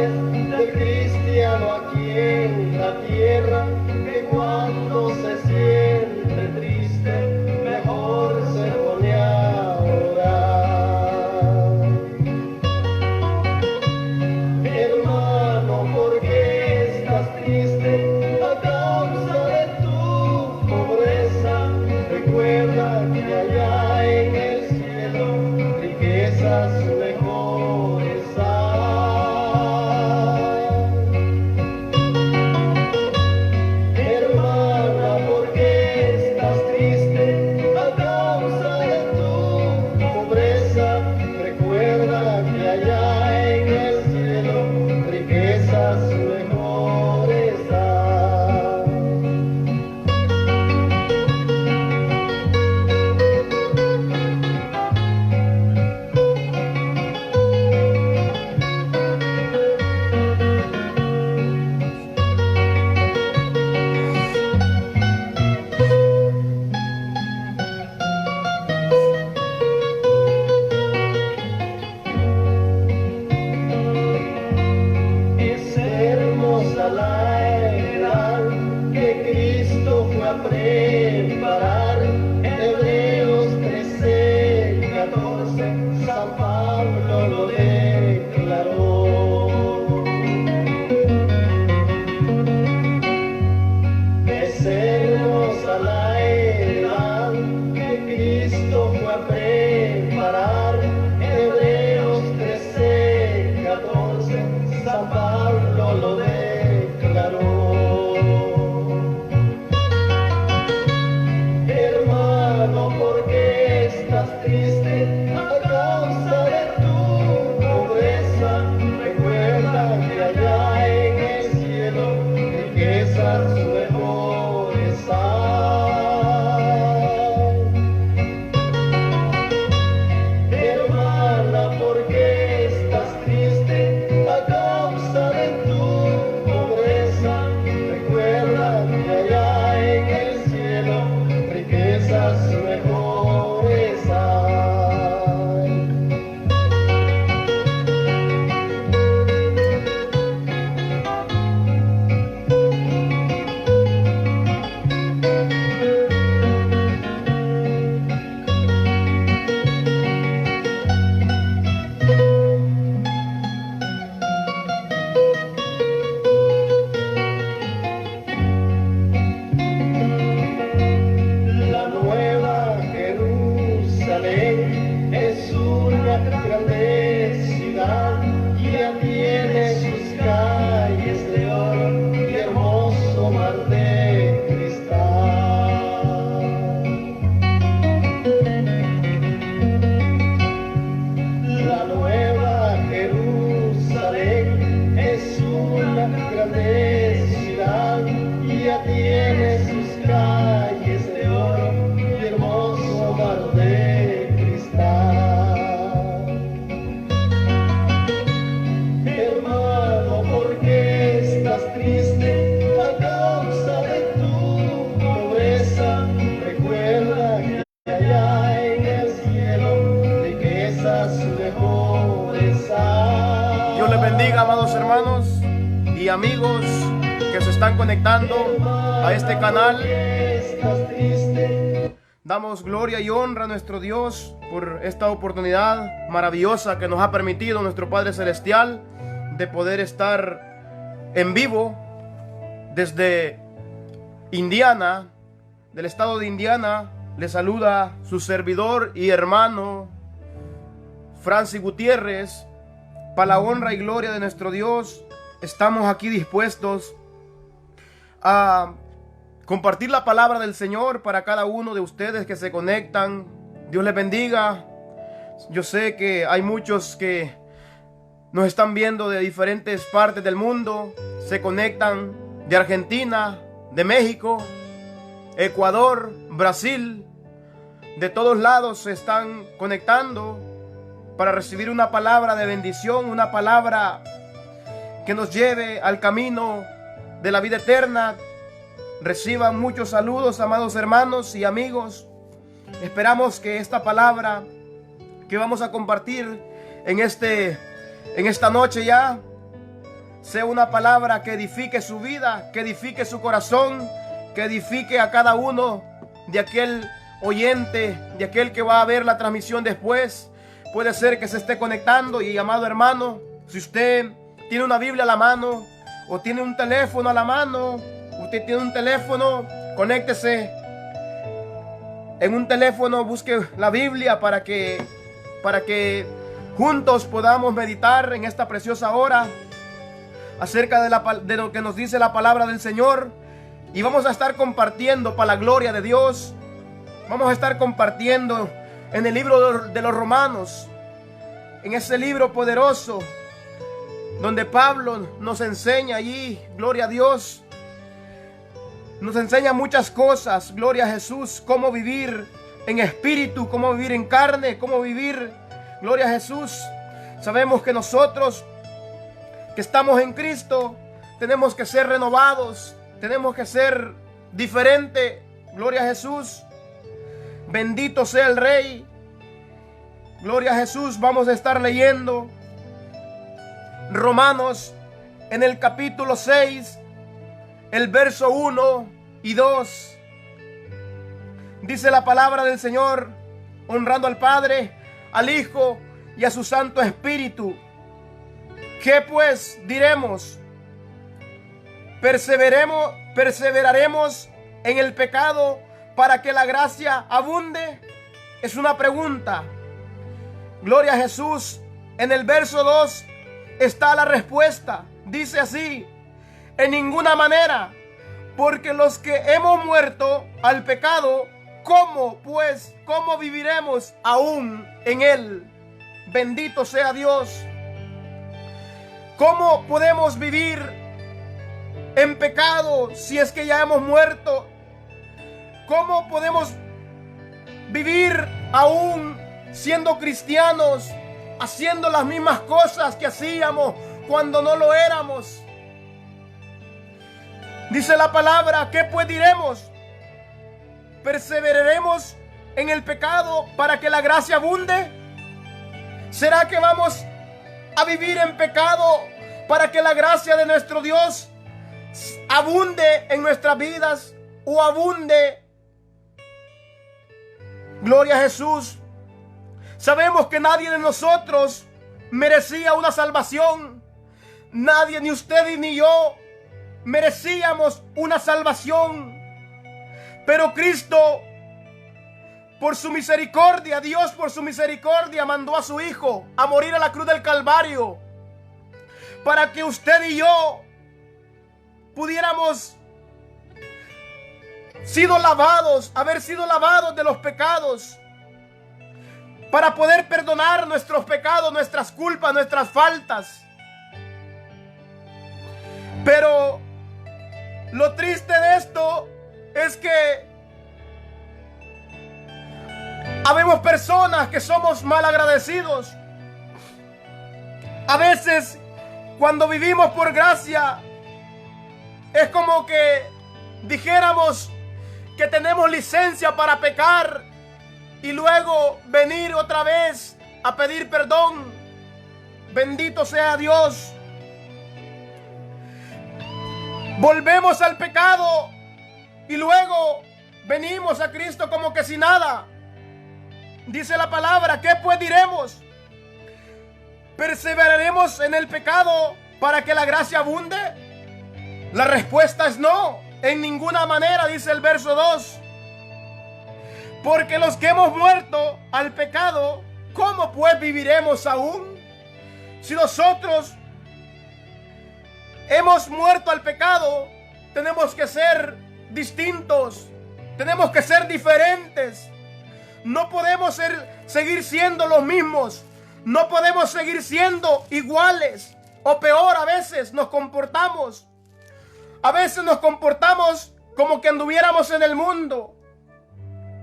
señales del cristiano aquí en la tierra, que cuando se siente triste, mejor se pone a orar. Hermano, ¿por qué estás triste a causa de tu pobreza? Recuerda que allá en el cielo riquezas mejores hay. Hermana, ¿por qué estás triste a causa de tu pobreza? Recuerda que allá en el cielo riquezas mejores hay. Es hermosa la edad que Cristo fue a preparar. Hebreos 13:14, San Pablo lo declaró. Es hermosa la edad que Cristo fue a preparar. Hebreos 13:14, San Pablo lo declaró. Hermano, ¿por qué estás triste a causa de tu pobreza? Recuerda que allá en el cielo riquezas mejores hay. Hermana, ¿por qué estás triste a causa de tu pobreza? Recuerda que allá en el cielo riquezas mejores hay. La nueva Jerusalén es una grande ciudad, ya tiene sus calles de oro y hermoso mar de cristal. La nueva Jerusalén es una grande ciudad, ya tiene sus calles de oro y hermoso mar de cristal. Hermano, ¿por qué estás triste a causa de tu pobreza? Recuerda que allá en el cielo riquezas mejores hay. Dios les bendiga, amados hermanos y amigos que se están conectando a este canal. Estás triste. Damos gloria y honra a nuestro Dios por esta oportunidad maravillosa que nos ha permitido nuestro Padre Celestial de poder estar en vivo desde Indiana, del estado de Indiana. Le saluda su servidor y hermano Francis Gutiérrez. Para la honra y gloria de nuestro Dios, estamos aquí dispuestos a compartir la palabra del Señor para cada uno de ustedes que se conectan. Dios les bendiga. Yo sé que hay muchos que nos están viendo de diferentes partes del mundo. Se conectan de Argentina, de México, Ecuador, Brasil. De todos lados se están conectando para recibir una palabra de bendición, una palabra que nos lleve al camino de la vida eterna. Reciban muchos saludos, amados hermanos y amigos. Esperamos que esta palabra que vamos a compartir en esta noche ya sea una palabra que edifique su vida, que edifique su corazón, que edifique a cada uno de aquel oyente, de aquel que va a ver la transmisión después. Puede ser que se esté conectando y, amado hermano, si usted tiene una Biblia a la mano o tiene un teléfono a la mano, usted tiene un teléfono, conéctese en un teléfono, busque la Biblia para que juntos podamos meditar en esta preciosa hora acerca de lo que nos dice la palabra del Señor. Y vamos a estar compartiendo para la gloria de Dios. Vamos a estar compartiendo en el libro de los Romanos, en ese libro poderoso donde Pablo nos enseña allí, gloria a Dios, nos enseña muchas cosas, gloria a Jesús, cómo vivir en espíritu, cómo vivir en carne, cómo vivir, gloria a Jesús. Sabemos que nosotros que estamos en Cristo tenemos que ser renovados, tenemos que ser diferentes, gloria a Jesús. Bendito sea el Rey, gloria a Jesús. Vamos a estar leyendo Romanos en el capítulo 6, el verso 1 y 2. Dice la palabra del Señor, honrando al Padre, al Hijo y a su Santo Espíritu. ¿Qué pues diremos? ¿Perseveraremos en el pecado para que la gracia abunde? Es una pregunta. Gloria a Jesús. En el verso 2 está la respuesta. Dice así: en ninguna manera, porque los que hemos muerto al pecado, ¿cómo viviremos aún en él? Bendito sea Dios. ¿Cómo podemos vivir en pecado si es que ya hemos muerto? ¿Cómo podemos vivir aún siendo cristianos, haciendo las mismas cosas que hacíamos cuando no lo éramos? Dice la palabra, ¿qué pues diremos? ¿Perseveraremos en el pecado para que la gracia abunde? ¿Será que vamos a vivir en pecado para que la gracia de nuestro Dios abunde en nuestras vidas o abunde? Gloria a Jesús. Sabemos que nadie de nosotros merecía una salvación. Nadie, ni usted ni yo, merecíamos una salvación. Pero Cristo, por su misericordia, Dios por su misericordia, mandó a su Hijo a morir a la cruz del Calvario para que usted y yo pudiéramos haber sido lavados de los pecados, para poder perdonar nuestros pecados, nuestras culpas, nuestras faltas. Pero lo triste de esto es que habemos personas que somos mal agradecidos. A veces, cuando vivimos por gracia, es como que dijéramos que tenemos licencia para pecar y luego venir otra vez a pedir perdón. Bendito sea Dios. Volvemos al pecado y luego venimos a Cristo como que sin nada. Dice la palabra, ¿qué pues diremos? ¿Perseveraremos en el pecado para que la gracia abunde? La respuesta es no, en ninguna manera, dice el verso 2. Porque los que hemos muerto al pecado, ¿cómo pues viviremos aún? Si nosotros hemos muerto al pecado, tenemos que ser distintos, tenemos que ser diferentes. No podemos seguir siendo los mismos, no podemos seguir siendo iguales, o peor, a veces nos comportamos. A veces nos comportamos como que anduviéramos en el mundo.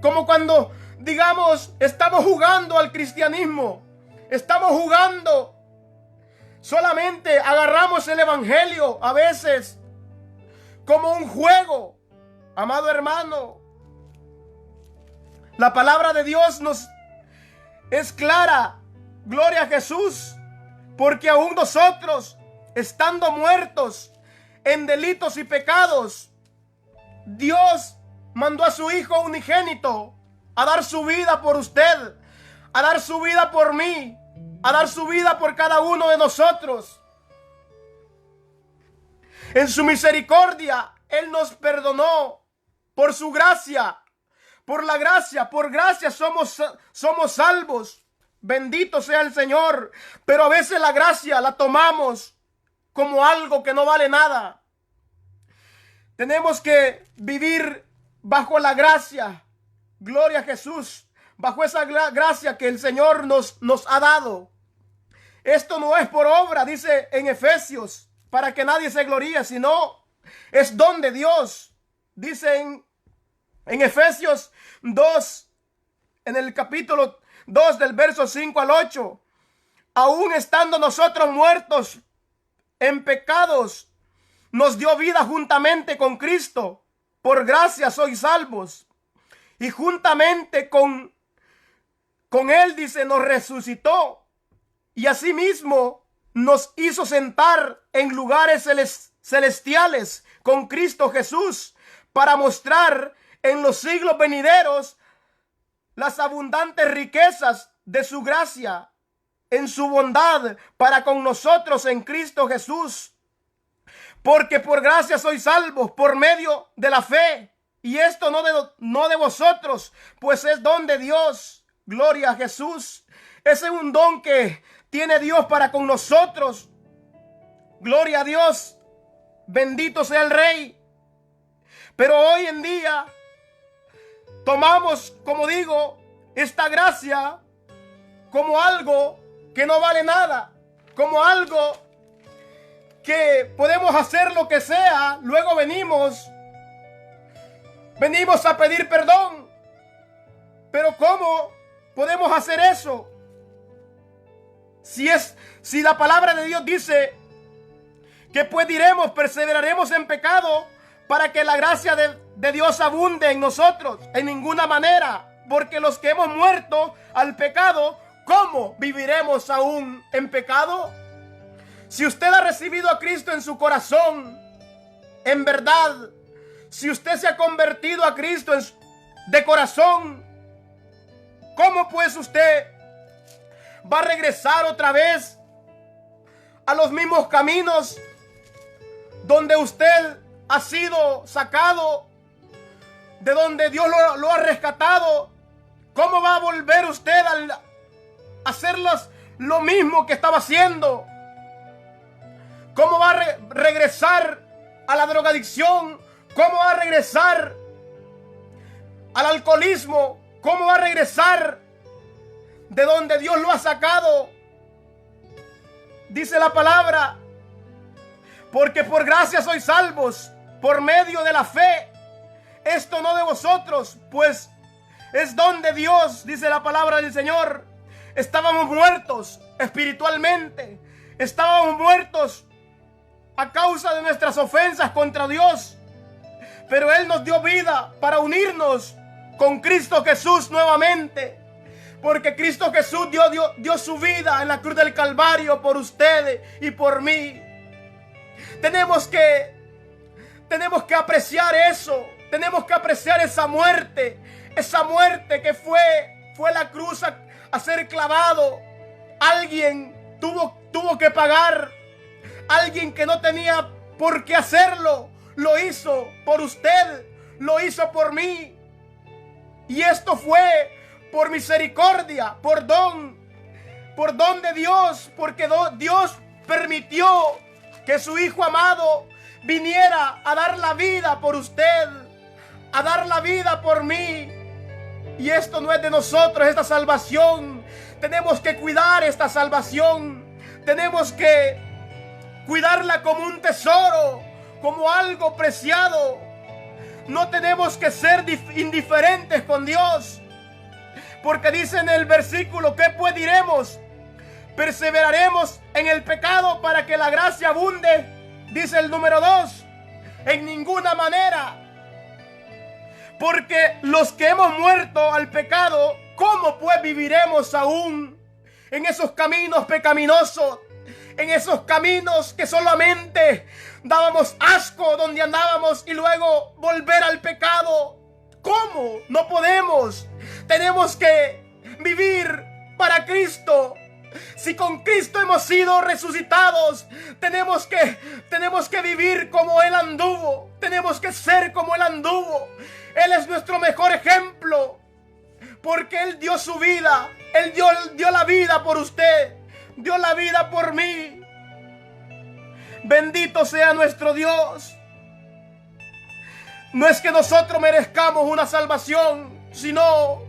Como cuando, digamos, estamos jugando al cristianismo. Estamos jugando. Solamente agarramos el evangelio a veces como un juego. Amado hermano, la palabra de Dios nos es clara. Gloria a Jesús. Porque aún nosotros estando muertos en delitos y pecados, Dios mandó a su Hijo unigénito a dar su vida por usted, a dar su vida por mí, a dar su vida por cada uno de nosotros. En su misericordia, Él nos perdonó por su gracia. Por la gracia, por gracia somos salvos. Bendito sea el Señor. Pero a veces la gracia la tomamos como algo que no vale nada. Tenemos que vivir bajo la gracia. Gloria a Jesús. Bajo esa gracia que el Señor nos ha dado. Esto no es por obra, dice en Efesios, para que nadie se gloríe, sino es don de Dios. Dice en Efesios 2, en el capítulo 2 del verso 5 al 8. Aún estando nosotros muertos en pecados, nos dio vida juntamente con Cristo. Por gracia sois salvos. Y juntamente con Él, dice, nos resucitó. Y asimismo nos hizo sentar en lugares celestiales con Cristo Jesús, para mostrar en los siglos venideros las abundantes riquezas de su gracia en su bondad para con nosotros en Cristo Jesús. Porque por gracia sois salvos por medio de la fe. Y esto no de vosotros, pues es don de Dios. Gloria a Jesús. Ese es un don que tiene Dios para con nosotros. Gloria a Dios. Bendito sea el Rey. Pero hoy en día tomamos, como digo, esta gracia como algo que no vale nada, como algo que podemos hacer lo que sea. Luego venimos a pedir perdón. Pero ¿cómo podemos hacer eso? Si la palabra de Dios dice que pues diremos, perseveraremos en pecado para que la gracia de Dios abunde en nosotros. En ninguna manera, porque los que hemos muerto al pecado, ¿cómo viviremos aún en pecado? Si usted ha recibido a Cristo en su corazón, en verdad, si usted se ha convertido a Cristo de corazón, ¿cómo pues usted va a regresar otra vez a los mismos caminos donde usted ha sido sacado, de donde Dios lo ha rescatado? ¿Cómo va a volver usted a hacer lo mismo que estaba haciendo? ¿Cómo va a regresar a la drogadicción? ¿Cómo va a regresar al alcoholismo? ¿Cómo va a regresar de donde Dios lo ha sacado? Dice la palabra, porque por gracia sois salvos por medio de la fe. Esto no de vosotros, pues es don de Dios, dice la palabra del Señor. Estábamos muertos espiritualmente, estábamos muertos a causa de nuestras ofensas contra Dios, pero Él nos dio vida para unirnos con Cristo Jesús nuevamente, porque Cristo Jesús dio su vida en la cruz del Calvario por ustedes y por mí. Tenemos que apreciar eso. Tenemos que apreciar esa muerte que fue la cruz a ser clavado. Alguien tuvo que pagar. Alguien que no tenía por qué hacerlo, lo hizo por usted, lo hizo por mí. Y esto fue por misericordia, por don de Dios, porque Dios permitió que su Hijo amado viniera a dar la vida por usted, a dar la vida por mí. Y esto no es de nosotros, esta salvación. Tenemos que cuidar esta salvación. Tenemos que cuidarla como un tesoro, como algo preciado. No tenemos que ser indiferentes con Dios, porque dice en el versículo, ¿qué pues diremos? ¿Perseveraremos en el pecado para que la gracia abunde? Dice el número 2, en ninguna manera. Porque los que hemos muerto al pecado, ¿cómo pues viviremos aún en esos caminos pecaminosos? en esos caminos que solamente dábamos asco donde andábamos y luego volver al pecado. ¿Cómo? No podemos. Tenemos que vivir para Cristo. Si con Cristo hemos sido resucitados, tenemos que vivir como Él anduvo. Tenemos que ser como Él anduvo. Él es nuestro mejor ejemplo, porque Él dio su vida. Él dio la vida por usted, dio la vida por mí. Bendito sea nuestro Dios. No es que nosotros merezcamos una salvación, sino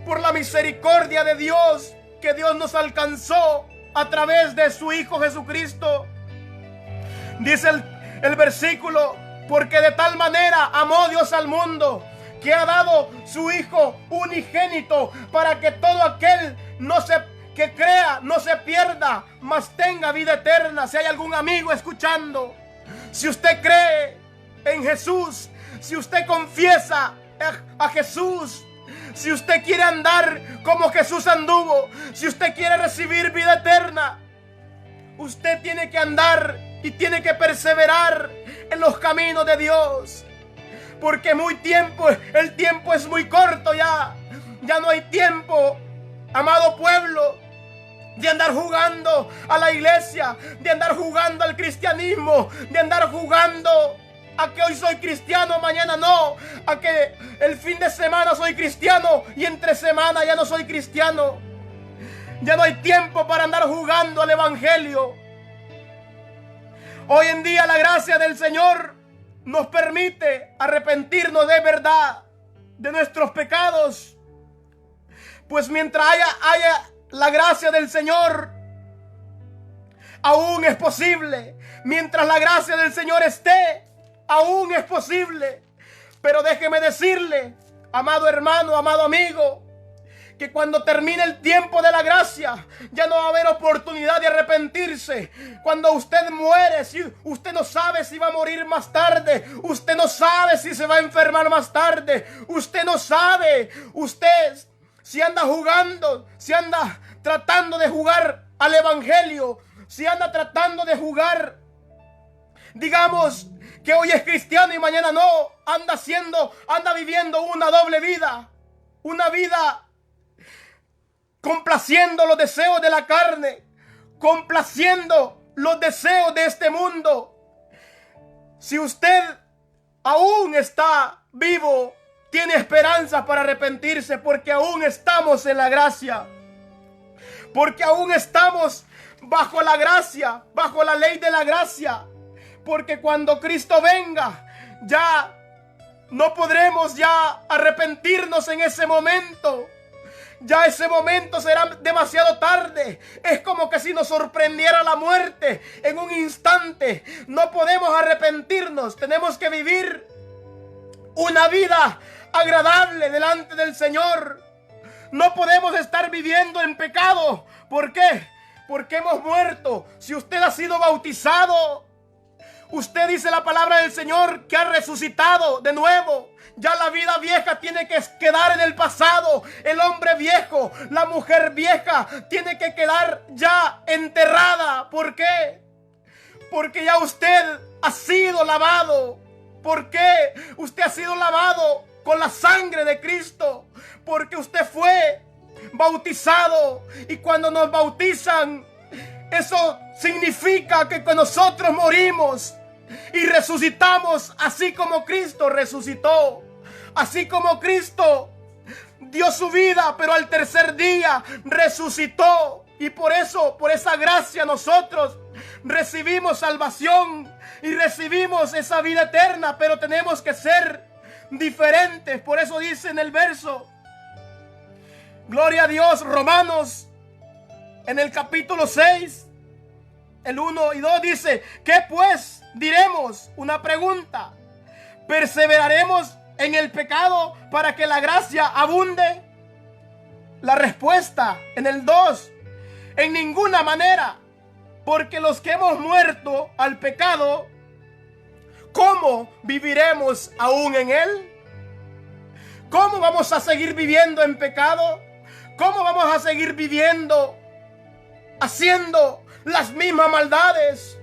por la misericordia de Dios, que Dios nos alcanzó a través de su Hijo Jesucristo. Dice el versículo: porque de tal manera amó Dios al mundo, que ha dado su Hijo unigénito, para que todo aquel que crea no se pierda, mas tenga vida eterna. Si hay algún amigo escuchando, si usted cree en Jesús, si usted confiesa a Jesús, si usted quiere andar como Jesús anduvo, si usted quiere recibir vida eterna, usted tiene que andar y tiene que perseverar en los caminos de Dios. Porque el tiempo es muy corto ya. Ya no hay tiempo, amado pueblo, de andar jugando a la iglesia, de andar jugando al cristianismo, de andar jugando a que hoy soy cristiano, mañana no, a que el fin de semana soy cristiano y entre semana ya no soy cristiano. Ya no hay tiempo para andar jugando al evangelio. Hoy en día la gracia del Señor nos permite arrepentirnos de verdad de nuestros pecados. Pues mientras haya la gracia del Señor, aún es posible. Mientras la gracia del Señor esté, aún es posible. Pero déjeme decirle, amado hermano, amado amigo, que cuando termine el tiempo de la gracia, ya no va a haber oportunidad de arrepentirse. Cuando usted muere, si usted no sabe si va a morir más tarde, usted no sabe si se va a enfermar más tarde, usted no sabe, usted si anda jugando, si anda tratando de jugar al evangelio, si anda tratando de jugar, digamos que hoy es cristiano y mañana no, anda viviendo una doble vida, una vida complaciendo los deseos de la carne, complaciendo los deseos de este mundo. Si usted aún está vivo, tiene esperanza para arrepentirse, porque aún estamos en la gracia, porque aún estamos bajo la gracia, bajo la ley de la gracia, porque cuando Cristo venga, ya no podremos ya arrepentirnos en ese momento. Ya ese momento será demasiado tarde. Es como que si nos sorprendiera la muerte en un instante. No podemos arrepentirnos. Tenemos que vivir una vida agradable delante del Señor. No podemos estar viviendo en pecado. ¿Por qué? Porque hemos muerto. Si usted ha sido bautizado, usted dice la palabra del Señor que ha resucitado de nuevo. Ya la vida vieja tiene que quedar en el pasado. El hombre viejo, la mujer vieja tiene que quedar ya enterrada. ¿Por qué? Porque ya usted ha sido lavado. ¿Por qué? Usted ha sido lavado con la sangre de Cristo. Porque usted fue bautizado. Y cuando nos bautizan, eso significa que nosotros morimos y resucitamos así como Cristo resucitó. Así como Cristo dio su vida, pero al tercer día resucitó. Y por eso, por esa gracia, nosotros recibimos salvación y recibimos esa vida eterna. Pero tenemos que ser diferentes. Por eso dice en el verso, gloria a Dios, Romanos, en el capítulo 6, el 1 y 2 dice, ¿qué pues diremos? Una pregunta. ¿Perseveraremos en el pecado para que la gracia abunde? La respuesta en el 2, en ninguna manera, porque los que hemos muerto al pecado, ¿cómo viviremos aún en él? ¿Cómo vamos a seguir viviendo en pecado? ¿Cómo vamos a seguir viviendo haciendo las mismas maldades,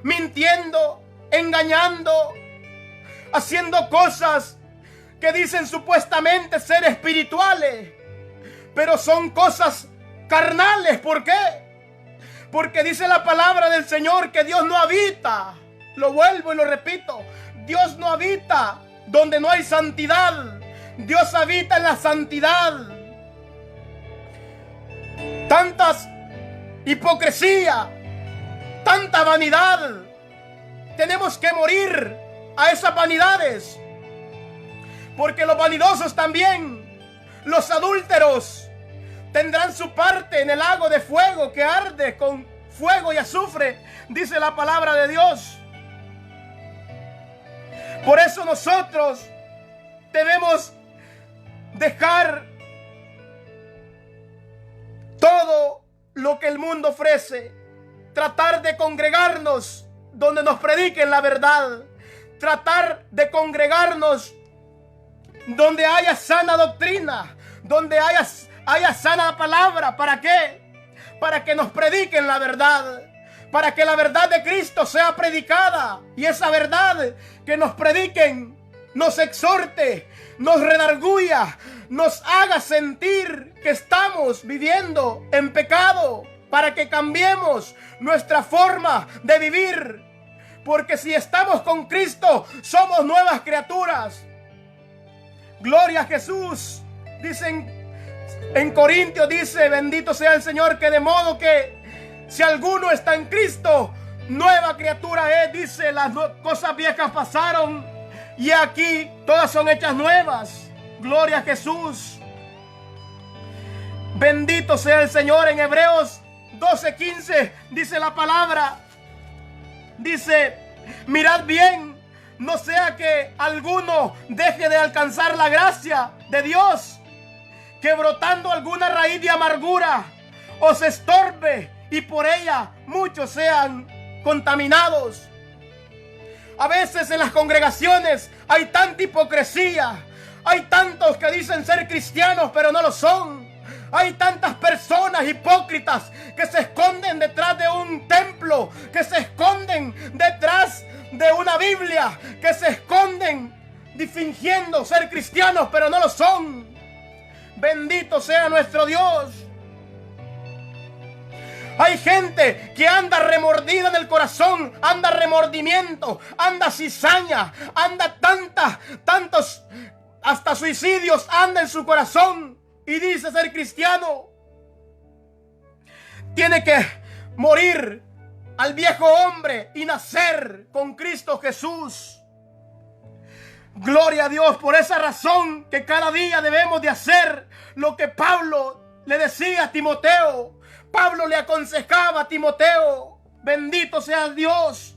mintiendo, engañando, haciendo cosas que dicen supuestamente ser espirituales, pero son cosas carnales. ¿Por qué? Porque dice la palabra del Señor que Dios no habita, lo vuelvo y lo repito, Dios no habita donde no hay santidad. Dios habita en la santidad. Tantas hipocresía, tanta vanidad. Tenemos que morir a esas vanidades, porque los vanidosos también, los adúlteros, tendrán su parte en el lago de fuego que arde con fuego y azufre, dice la palabra de Dios. Por eso nosotros debemos dejar todo lo que el mundo ofrece, tratar de congregarnos donde nos prediquen la verdad, tratar de congregarnos donde haya sana doctrina, donde haya sana palabra. ¿Para qué? Para que nos prediquen la verdad, para que la verdad de Cristo sea predicada, y esa verdad que nos prediquen nos exhorte, nos redarguya, nos haga sentir que estamos viviendo en pecado, para que cambiemos nuestra forma de vivir. Porque si estamos con Cristo, somos nuevas criaturas. Gloria a Jesús. Dicen en Corintios, dice, bendito sea el Señor, que de modo que si alguno está en Cristo, nueva criatura es. Dice, las cosas viejas pasaron y aquí todas son hechas nuevas. Gloria a Jesús. Bendito sea el Señor. En Hebreos 12:15 dice la palabra, dice, mirad bien, no sea que alguno deje de alcanzar la gracia de Dios, que brotando alguna raíz de amargura os estorbe y por ella muchos sean contaminados. A veces en las congregaciones hay tanta hipocresía, hay tantos que dicen ser cristianos pero no lo son. Hay tantas personas hipócritas que se esconden detrás de un templo, que se esconden detrás de una Biblia, que se esconden fingiendo ser cristianos pero no lo son. Bendito sea nuestro Dios. Hay gente que anda remordida en el corazón, anda remordimiento, anda cizaña, anda tantos, hasta suicidios anda en su corazón y dice ser cristiano. Tiene que morir al viejo hombre y nacer con Cristo Jesús. Gloria a Dios. Por esa razón que cada día debemos de hacer lo que Pablo le decía a Timoteo. Pablo le aconsejaba a Timoteo, bendito sea Dios.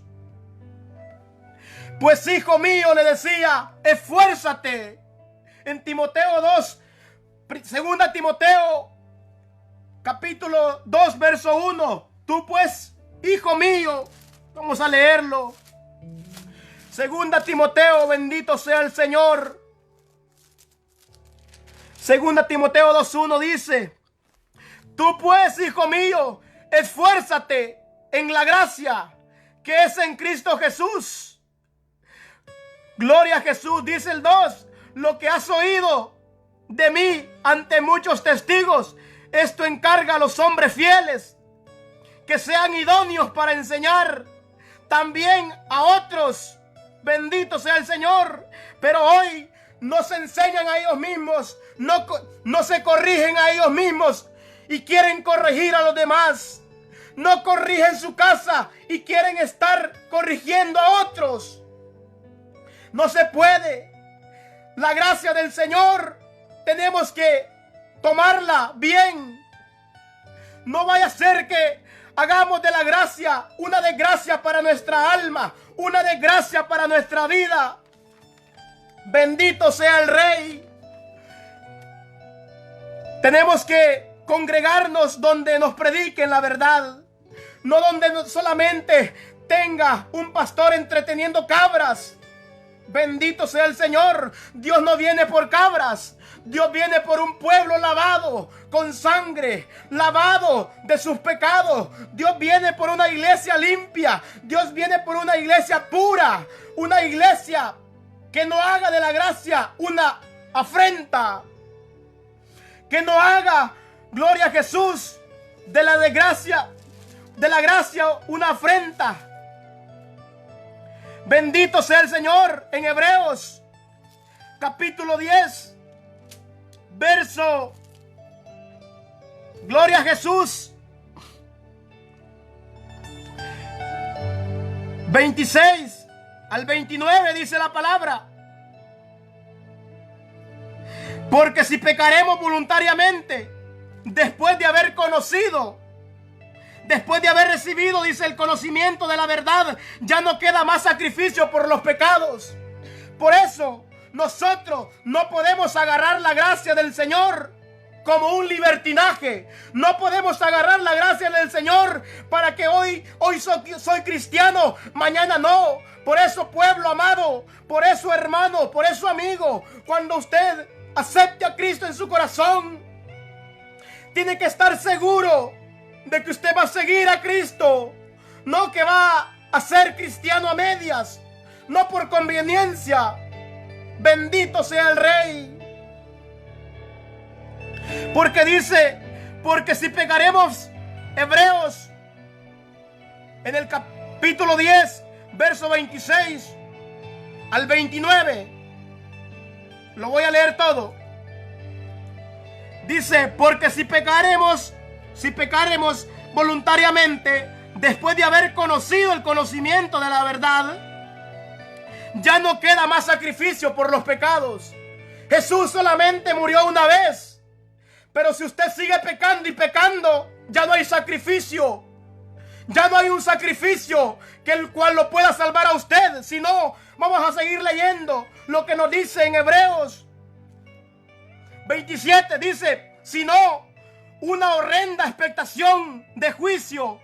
Pues hijo mío, le decía, esfuérzate. En Timoteo 2, segunda Timoteo, capítulo 2, verso 1. Tú pues, hijo mío, vamos a leerlo. Segunda Timoteo, bendito sea el Señor. Segunda Timoteo 2:1 dice, tú pues, hijo mío, esfuérzate en la gracia que es en Cristo Jesús. Gloria a Jesús. Dice el 2, lo que has oído de mí ante muchos testigos, esto encarga a los hombres fieles, que sean idóneos para enseñar también a otros. Bendito sea el Señor. Pero hoy no se enseñan a ellos mismos, no se corrigen a ellos mismos y quieren corregir a los demás. No corrigen su casa y quieren estar corrigiendo a otros. No se puede. La gracia del Señor tenemos que tomarla bien. No vaya a ser que hagamos de la gracia una desgracia para nuestra alma, una desgracia para nuestra vida. Bendito sea el Rey. Tenemos que congregarnos donde nos prediquen la verdad, no donde solamente tenga un pastor entreteniendo cabras. Bendito sea el Señor. Dios no viene por cabras. Dios viene por un pueblo lavado con sangre, lavado de sus pecados. Dios viene por una iglesia limpia. Dios viene por una iglesia pura. Una iglesia que no haga de la gracia una afrenta. Que no haga, gloria a Jesús, de la gracia una afrenta. Bendito sea el Señor. En Hebreos capítulo 10 verso, gloria a Jesús, 26 al 29 dice la palabra: porque si pecaremos voluntariamente, después de haber conocido, después de haber recibido, dice, el conocimiento de la verdad, ya no queda más sacrificio por los pecados. Por eso nosotros no podemos agarrar la gracia del Señor como un libertinaje. No podemos agarrar la gracia del Señor para que hoy soy cristiano, mañana no. Por eso, pueblo amado, por eso, hermano, por eso, amigo, cuando usted acepte a Cristo en su corazón, tiene que estar seguro de que usted va a seguir a Cristo, no que va a ser cristiano a medias, no por conveniencia. Bendito sea el Rey. Porque dice, porque si pecaremos, Hebreos en el capítulo 10 verso 26 al 29, lo voy a leer todo. Dice, porque si pecaremos voluntariamente, después de haber conocido el conocimiento de la verdad, ya no queda más sacrificio por los pecados. Jesús solamente murió una vez. Pero si usted sigue pecando y pecando, ya no hay sacrificio. Ya no hay un sacrificio que el cual lo pueda salvar a usted. Si no, vamos a seguir leyendo lo que nos dice en Hebreos 27. Dice, sino una horrenda expectación de juicio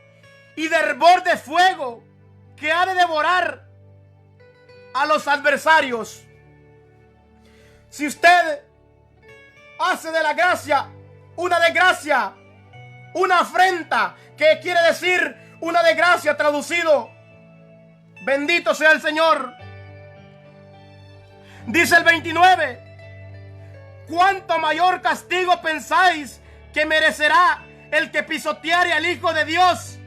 y de hervor de fuego que ha de devorar a los adversarios. Si usted hace de la gracia una desgracia, una afrenta, que quiere decir una desgracia traducido, bendito sea el Señor. Dice el 29, ¿cuánto mayor castigo pensáis que merecerá el que pisoteare al Hijo de Dios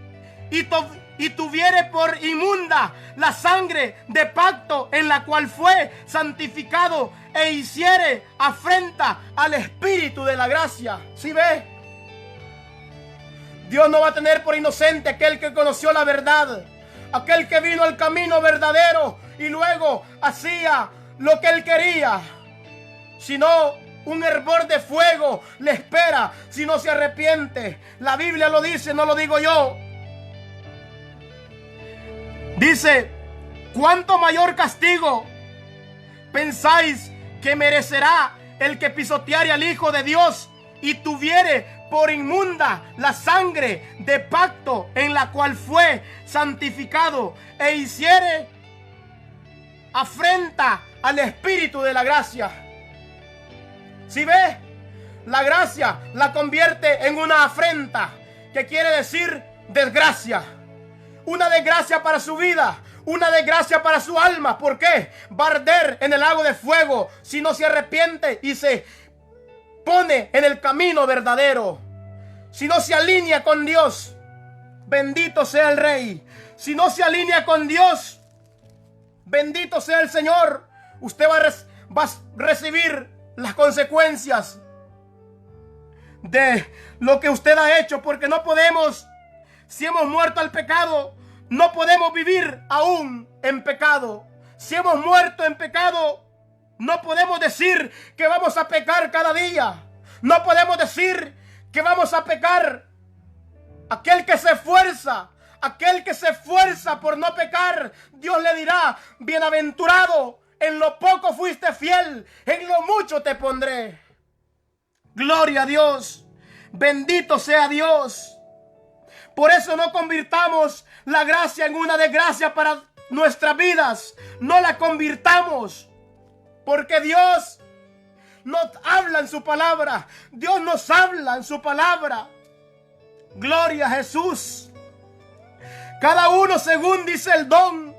y tuviere por inmunda la sangre de pacto en la cual fue santificado e hiciere afrenta al Espíritu de la gracia? ¿Sí ve? Dios no va a tener por inocente aquel que conoció la verdad, aquel que vino al camino verdadero y luego hacía lo que él quería, sino un hervor de fuego le espera si no se arrepiente. La Biblia lo dice, no lo digo yo. Dice, ¿cuánto mayor castigo pensáis que merecerá el que pisoteare al Hijo de Dios y tuviere por inmunda la sangre de pacto en la cual fue santificado e hiciere afrenta al Espíritu de la gracia? Si ve, la gracia la convierte en una afrenta, que quiere decir desgracia. Una desgracia para su vida, una desgracia para su alma. ¿Por qué? Va a arder en el lago de fuego si no se arrepiente y se pone en el camino verdadero. Si no se alinea con Dios, bendito sea el Rey. Si no se alinea con Dios, bendito sea el Señor. Usted va a recibir las consecuencias de lo que usted ha hecho, porque no podemos, si hemos muerto al pecado, no podemos vivir aún en pecado. Si hemos muerto en pecado, no podemos decir que vamos a pecar cada día. No podemos decir que vamos a pecar. Aquel que se esfuerza por no pecar, Dios le dirá, bienaventurado, en lo poco fuiste fiel, en lo mucho te pondré. Gloria a Dios, bendito sea Dios. Por eso no convirtamos la gracia en una desgracia para nuestras vidas no la convirtamos, porque Dios nos habla en su palabra. Dios nos habla en su palabra. Gloria a Jesús. Cada uno según dice el don.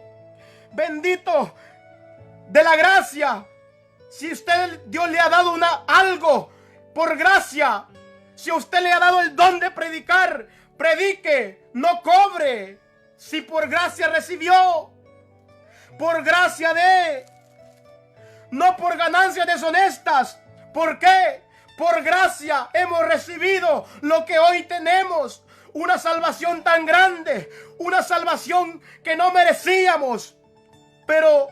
Bendito de la gracia. Si Dios le ha dado algo por gracia, si usted le ha dado el don de predicar, predique, no cobre. Si por gracia recibió, por gracia no por ganancias deshonestas. ¿Por qué? Por gracia hemos recibido lo que hoy tenemos. Una salvación tan grande, una salvación que no merecíamos, pero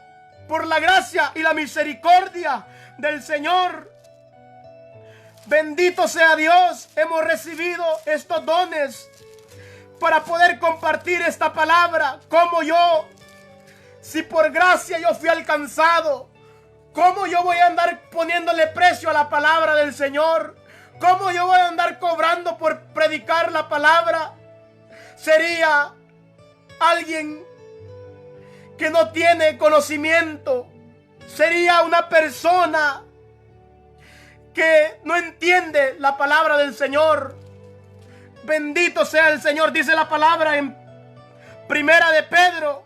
por la gracia y la misericordia del Señor, bendito sea Dios, hemos recibido estos dones para poder compartir esta palabra. Como yo, si por gracia yo fui alcanzado, ¿cómo yo voy a andar poniéndole precio a la palabra del Señor? ¿Cómo yo voy a andar cobrando por predicar la palabra? Sería alguien que no tiene conocimiento. Sería una persona que no entiende la palabra del Señor. Bendito sea el Señor. Dice la palabra en Primera de Pedro,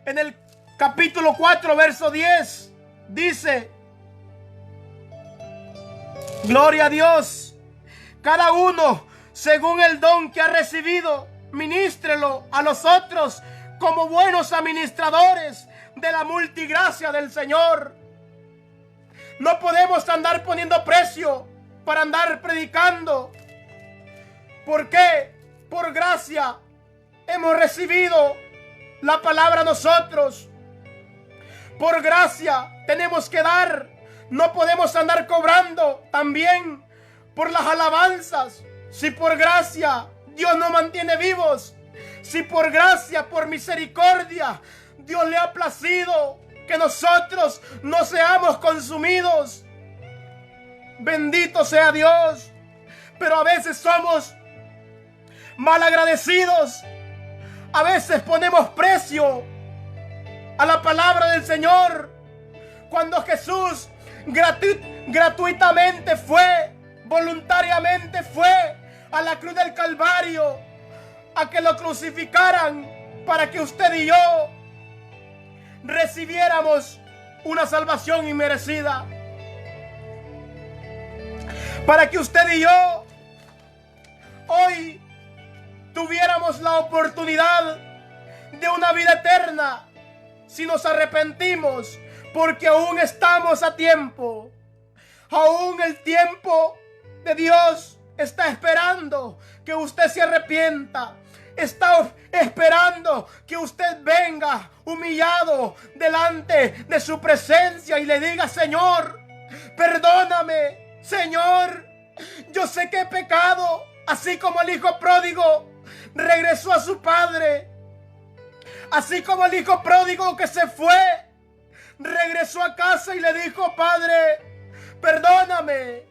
en el capítulo 4, verso 10. Dice: gloria a Dios. Cada uno según el don que ha recibido, ministrelo a los otros como buenos administradores de la multigracia del Señor. No podemos andar poniendo precio para andar predicando. ¿Por qué? Por gracia hemos recibido la palabra nosotros. Por gracia tenemos que dar. No podemos andar cobrando también por las alabanzas. Si por gracia Dios nos mantiene vivos, si por gracia, por misericordia, Dios le ha placido que nosotros no seamos consumidos, bendito sea Dios. Pero a veces somos malagradecidos. A veces ponemos precio a la palabra del Señor, cuando Jesús gratuitamente fue, voluntariamente fue a la cruz del Calvario a que lo crucificaran para que usted y yo recibiéramos una salvación inmerecida, para que usted y yo hoy tuviéramos la oportunidad de una vida eterna si nos arrepentimos, porque aún estamos a tiempo. Aún el tiempo de Dios está esperando que usted se arrepienta. Está esperando que usted venga humillado delante de su presencia y le diga: Señor, perdóname. Señor, yo sé que he pecado, así como el hijo pródigo regresó a su padre. Así como el hijo pródigo que se fue regresó a casa y le dijo: Padre, perdóname.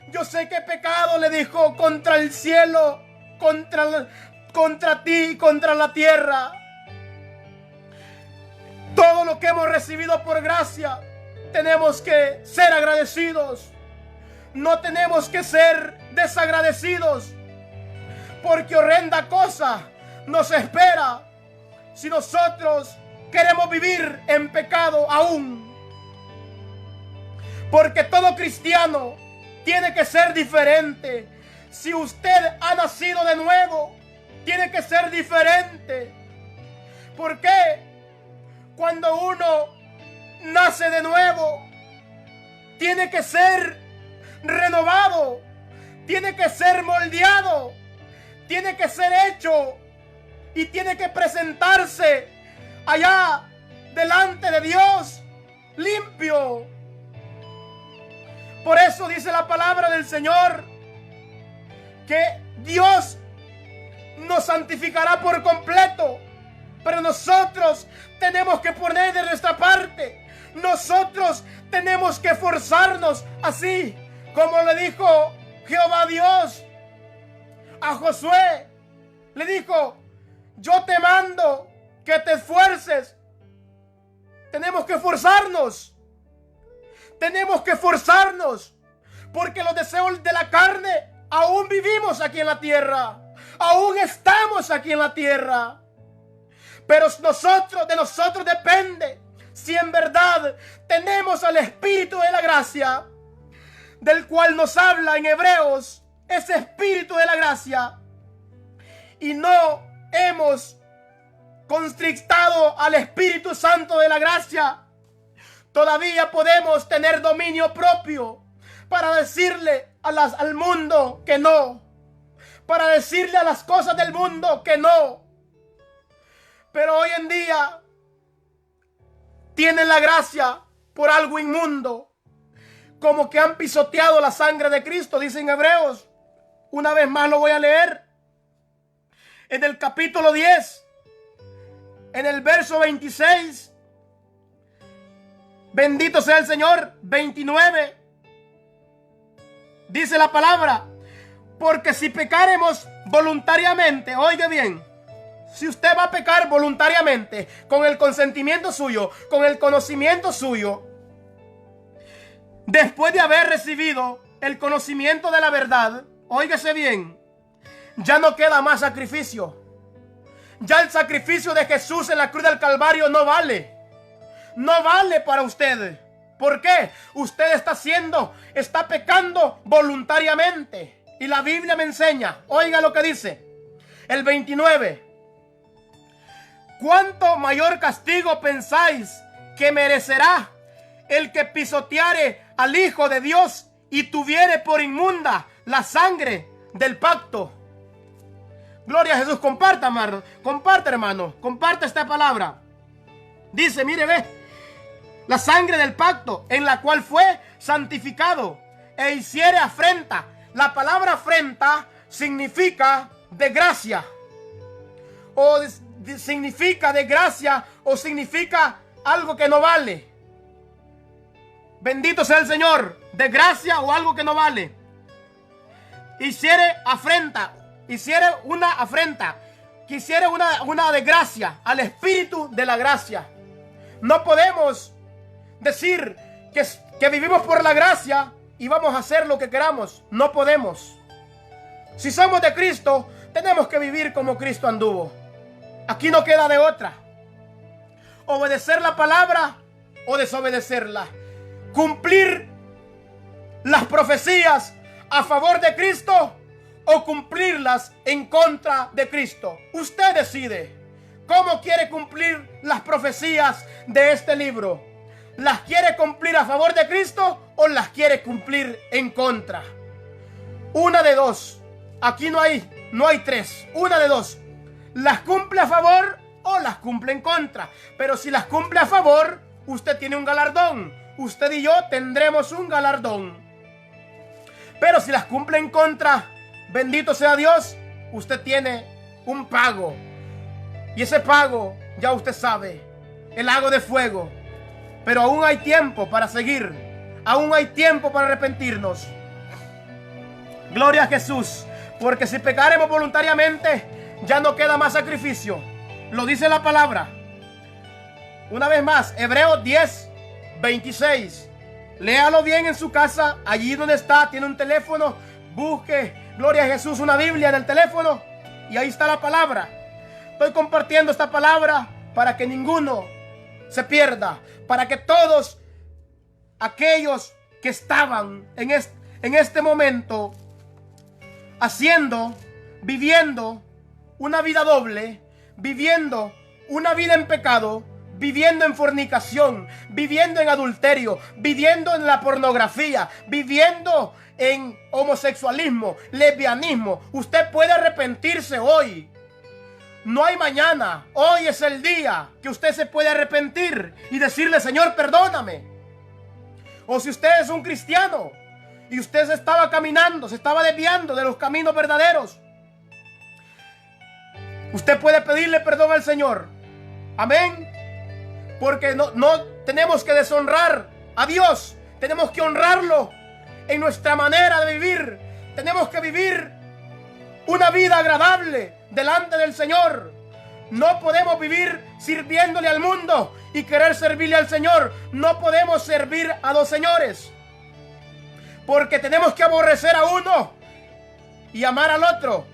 Yo sé que he pecado, le dijo, contra el cielo, contra ti y contra la tierra. Todo lo que hemos recibido por gracia, tenemos que ser agradecidos. No tenemos que ser desagradecidos, porque horrenda cosa nos espera si nosotros queremos vivir en pecado aún. Porque todo cristiano tiene que ser diferente. Si usted ha nacido de nuevo, tiene que ser diferente. ¿Por qué? Cuando uno nace de nuevo, tiene que ser renovado, tiene que ser moldeado, tiene que ser hecho y tiene que presentarse allá delante de Dios limpio. Por eso dice la palabra del Señor que Dios nos santificará por completo, pero nosotros tenemos que poner de nuestra parte. Nosotros tenemos que esforzarnos, así como le dijo Jehová Dios a Josué. Le dijo: yo te mando que te esfuerces. Tenemos que esforzarnos. Tenemos que esforzarnos. Porque los deseos de la carne, aún vivimos aquí en la tierra. Aún estamos aquí en la tierra. Pero de nosotros depende si en verdad tenemos al Espíritu de la gracia, del cual nos habla en Hebreos, ese Espíritu de la gracia, y no hemos constrictado al Espíritu Santo de la gracia. Todavía podemos tener dominio propio para decirle al mundo que no, para decirle a las cosas del mundo que no. Pero hoy en día tienen la gracia por algo inmundo, como que han pisoteado la sangre de Cristo, dicen Hebreos. Una vez más lo voy a leer. En el capítulo 10, en el verso 26, bendito sea el Señor, 29, dice la palabra: porque si pecaremos voluntariamente, oiga bien, si usted va a pecar voluntariamente, con el consentimiento suyo, con el conocimiento suyo, después de haber recibido el conocimiento de la verdad, óigase bien, ya no queda más sacrificio. Ya el sacrificio de Jesús en la cruz del Calvario no vale. No vale para usted. ¿Por qué? Usted está pecando voluntariamente. Y la Biblia me enseña, oiga lo que dice, el 29. ¿Cuánto mayor castigo pensáis que merecerá el que pisoteare al Hijo de Dios y tuviere por inmunda la sangre del pacto? Gloria a Jesús. Comparta, hermano. Comparte esta palabra. Dice, mire, ve, la sangre del pacto en la cual fue santificado e hiciere afrenta. La palabra afrenta significa de gracia, o significa de gracia, o significa algo que no vale. Bendito sea el Señor. De gracia o algo que no vale. Hiciere afrenta, hiciere una afrenta, quisiere una desgracia al Espíritu de la gracia. No podemos decir que vivimos por la gracia y vamos a hacer lo que queramos. No podemos. Si somos de Cristo, tenemos que vivir como Cristo anduvo. Aquí no queda de otra. Obedecer la palabra o desobedecerla. Cumplir las profecías a favor de Cristo o cumplirlas en contra de Cristo. Usted decide cómo quiere cumplir las profecías de este libro. ¿Las quiere cumplir a favor de Cristo o las quiere cumplir en contra? Una de dos. Aquí no hay tres. Una de dos. Las cumple a favor o las cumple en contra. Pero si las cumple a favor, usted tiene un galardón. Usted y yo tendremos un galardón. Pero si las cumple en contra, bendito sea Dios, usted tiene un pago. Y ese pago, ya usted sabe, el lago de fuego. Pero aún hay tiempo para seguir. Aún hay tiempo para arrepentirnos. Gloria a Jesús. Porque si pecaremos voluntariamente, ya no queda más sacrificio. Lo dice la palabra. Una vez más, Hebreos 10, 26. Léalo bien en su casa, allí donde está, tiene un teléfono. Busque, gloria a Jesús, una Biblia en el teléfono. Y ahí está la palabra. Estoy compartiendo esta palabra para que ninguno se pierda. Para que todos aquellos que estaban en este momento viviendo una vida doble, viviendo una vida en pecado, viviendo en fornicación, viviendo en adulterio, viviendo en la pornografía, viviendo en homosexualismo, lesbianismo. Usted puede arrepentirse hoy. No hay mañana. Hoy es el día que usted se puede arrepentir y decirle: Señor, perdóname. O si usted es un cristiano y usted se estaba desviando de los caminos verdaderos, usted puede pedirle perdón al Señor. Amén. Porque no tenemos que deshonrar a Dios. Tenemos que honrarlo en nuestra manera de vivir. Tenemos que vivir una vida agradable delante del Señor. No podemos vivir sirviéndole al mundo y querer servirle al Señor. No podemos servir a dos señores, porque tenemos que aborrecer a uno y amar al otro.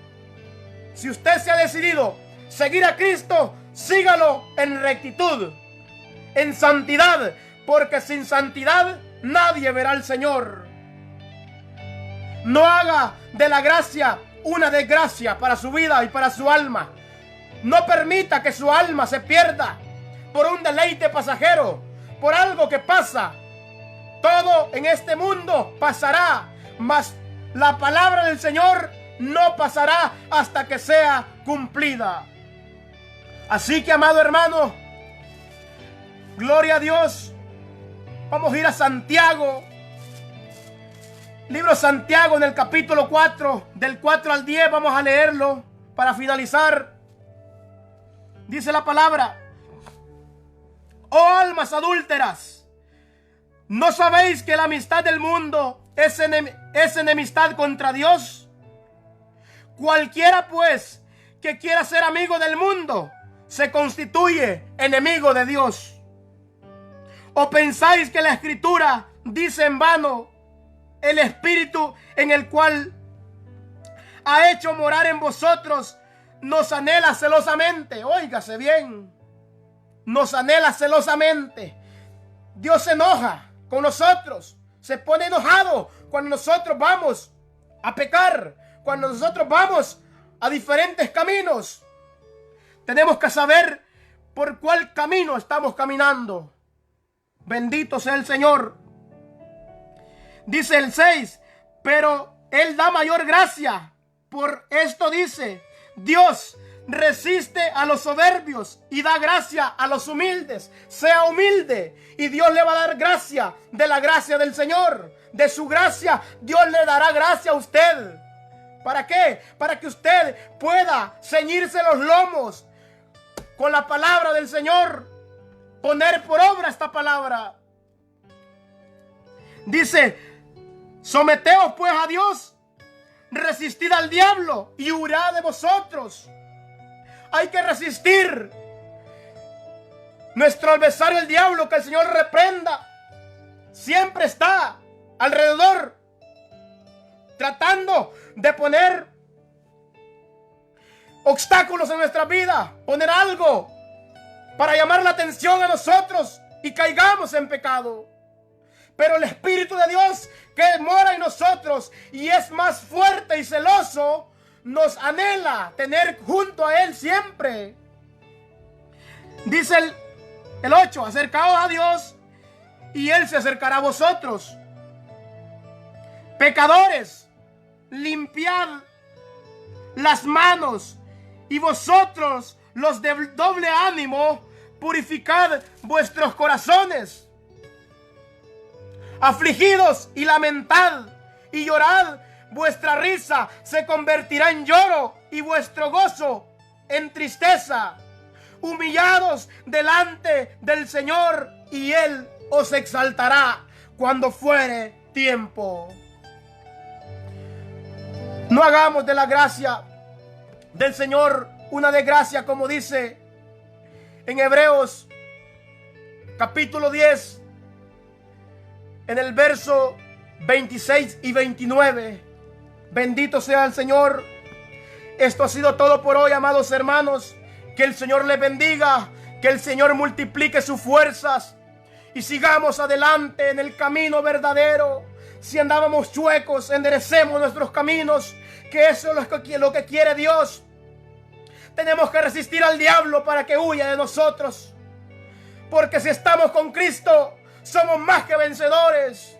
Si usted se ha decidido seguir a Cristo, sígalo en rectitud, en santidad, porque sin santidad nadie verá al Señor. No haga de la gracia una desgracia para su vida y para su alma. No permita que su alma se pierda por un deleite pasajero, por algo que pasa. Todo en este mundo pasará, mas la palabra del Señor no pasará hasta que sea cumplida. Así que, amado hermano, gloria a Dios. Vamos a ir a Santiago. Libro de Santiago en el capítulo 4, del 4 al 10, vamos a leerlo para finalizar. Dice la palabra: oh almas adúlteras, ¿no sabéis que la amistad del mundo es enemistad contra Dios? Cualquiera pues que quiera ser amigo del mundo se constituye enemigo de Dios. ¿O pensáis que la Escritura dice en vano: el Espíritu en el cual ha hecho morar en vosotros nos anhela celosamente? Óigase bien, nos anhela celosamente. Dios se enoja con nosotros, se pone enojado cuando nosotros vamos a pecar, cuando nosotros vamos a diferentes caminos. Tenemos que saber por cuál camino estamos caminando. Bendito sea el Señor. Dice el 6, pero Él da mayor gracia. Por esto dice: Dios resiste a los soberbios y da gracia a los humildes. Sea humilde y Dios le va a dar gracia, de la gracia del Señor, de su gracia. Dios le dará gracia a usted. ¿Para qué? Para que usted pueda ceñirse los lomos con la palabra del Señor, poner por obra esta palabra. Dice: someteos pues a Dios, resistid al diablo y huirá de vosotros. Hay que resistir. Nuestro adversario, el diablo, que el Señor reprenda, siempre está alrededor, tratando de poner obstáculos en nuestra vida, poner algo para llamar la atención a nosotros y caigamos en pecado. Pero el Espíritu de Dios que mora en nosotros y es más fuerte y celoso, nos anhela tener junto a Él siempre. Dice el 8, acercaos a Dios y Él se acercará a vosotros. Pecadores, limpiad las manos, y vosotros los de doble ánimo, purificad vuestros corazones. Afligidos y lamentad y llorad, vuestra risa se convertirá en lloro y vuestro gozo en tristeza. Humillados delante del Señor y Él os exaltará cuando fuere tiempo. No hagamos de la gracia del Señor una desgracia, como dice en Hebreos capítulo 10, en el verso 26 y 29. Bendito sea el Señor. Esto ha sido todo por hoy, amados hermanos. Que el Señor les bendiga, que el Señor multiplique sus fuerzas y sigamos adelante en el camino verdadero. Si andábamos chuecos, enderecemos nuestros caminos, que eso es lo que quiere Dios. Tenemos que resistir al diablo para que huya de nosotros, porque si estamos con Cristo, somos más que vencedores,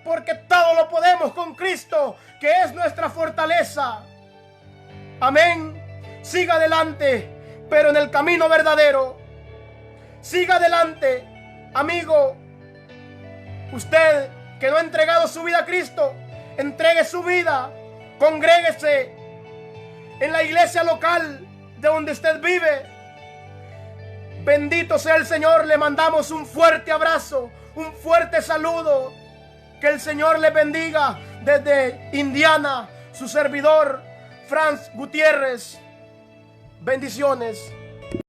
porque todo lo podemos con Cristo, que es nuestra fortaleza. Amén. Siga adelante, pero en el camino verdadero. Siga adelante, amigo. Usted que no ha entregado su vida a Cristo, entregue su vida. Congréguese en la iglesia local de donde usted vive. Bendito sea el Señor. Le mandamos un fuerte abrazo, un fuerte saludo. Que el Señor le bendiga desde Indiana, su servidor Franz Gutiérrez. Bendiciones.